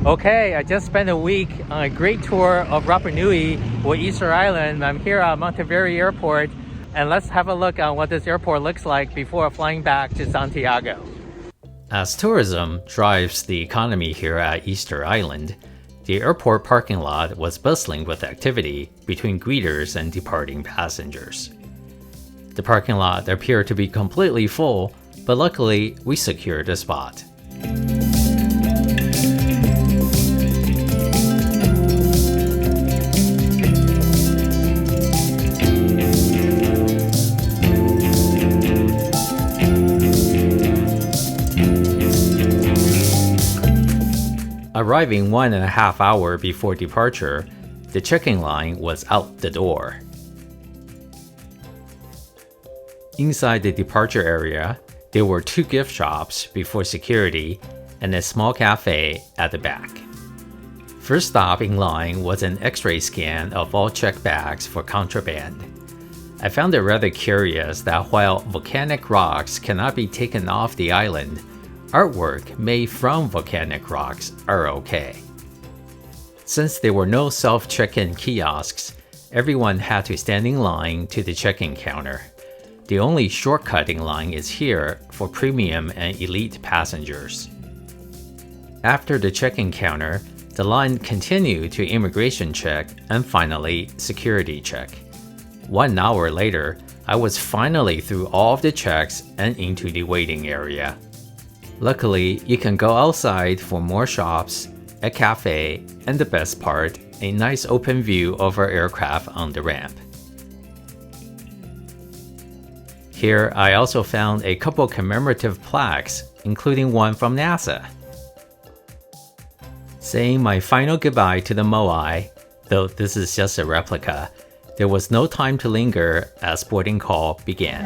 Okay, I just spent a week on a great tour of Rapa Nui or Easter Island. I'm here at Mataveri Airport, and let's have a look at what this airport looks like before flying back to Santiago. As tourism drives the economy here at Easter Island, the airport parking lot was bustling with activity between greeters and departing passengers. The parking lot appeared to be completely full, but luckily we secured a spot. Arriving 1.5 hours before departure, the check-in line was out the door. Inside the departure area, there were 2 gift shops before security and a small cafe at the back. First stop in line was an X-ray scan of all checked bags for contraband. I found it rather curious that while volcanic rocks cannot be taken off the island, artwork made from volcanic rocks are okay. Since there were no self-check-in kiosks, everyone had to stand in line to the check-in counter. The only shortcut in line is here for premium and elite passengers. After the check-in counter, the line continued to immigration check and finally security check. 1 hour later, I was finally through all of the checks and into the waiting area. Luckily, you can go outside for more shops, a cafe, and the best part, a nice open view of our aircraft on the ramp. Here, I also found a couple commemorative plaques, including one from NASA. Saying my final goodbye to the Moai, though this is just a replica, there was no time to linger as boarding call began.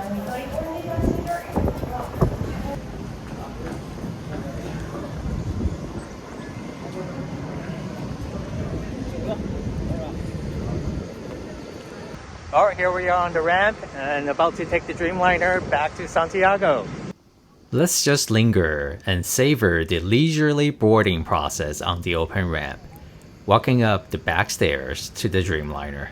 Alright, here we are on the ramp and about to take the Dreamliner back to Santiago. Let's just linger and savor the leisurely boarding process on the open ramp, walking up the back stairs to the Dreamliner.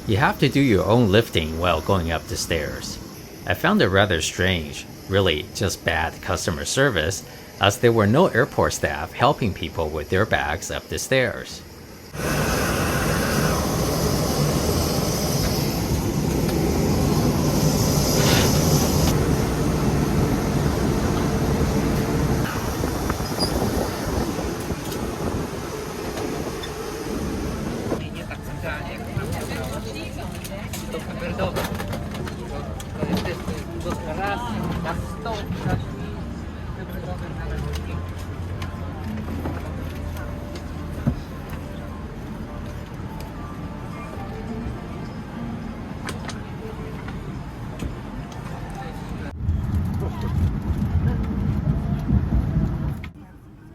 You have to do your own lifting while going up the stairs. I found it rather strange, really just bad customer service, as there were no airport staff helping people with their bags up the stairs.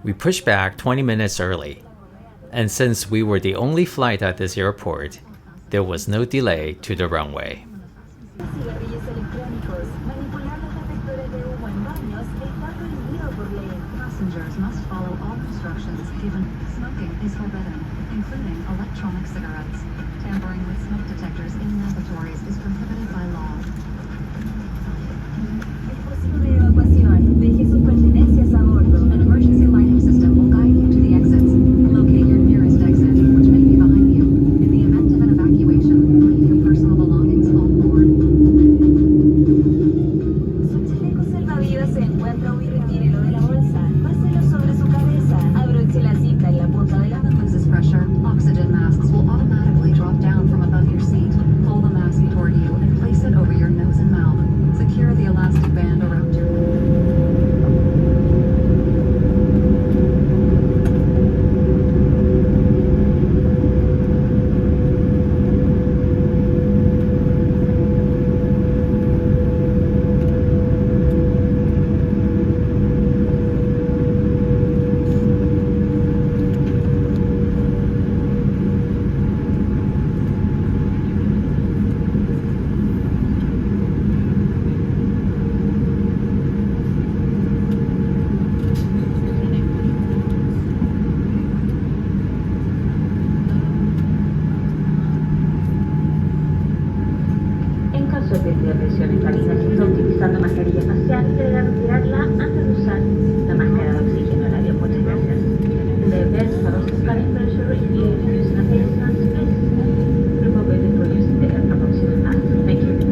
We pushed back 20 minutes early, and since we were the only flight at this airport, there was no delay to the runway. Passengers must follow all instructions given. Smoking is forbidden, including electronic cigarettes. Tampering with smoke detectors in the sorbente de presión en cabina se está utilizando mascarilla facial y deberá retirarla antes de usar la máscara de oxígeno en avión. Muchas gracias. The best for scanning pressure if you use an distance, please remove it for using the approximate mask. Thank you.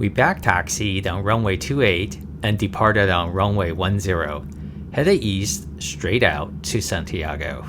We back-taxied on runway 28 and departed on runway 10, headed east straight out to Santiago.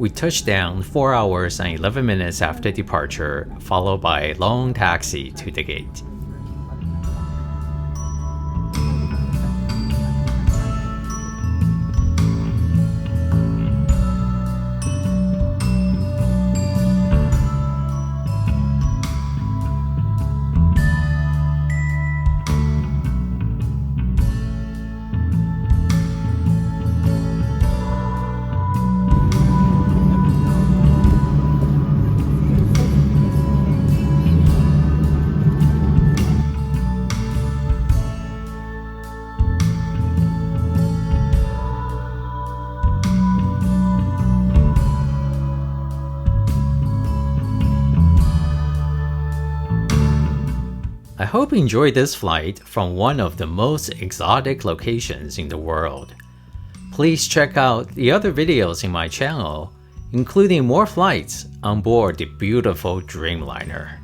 We touched down 4 hours and 11 minutes after departure, followed by a long taxi to the gate. I hope you enjoyed this flight from one of the most exotic locations in the world. Please check out the other videos in my channel, including more flights on board the beautiful Dreamliner.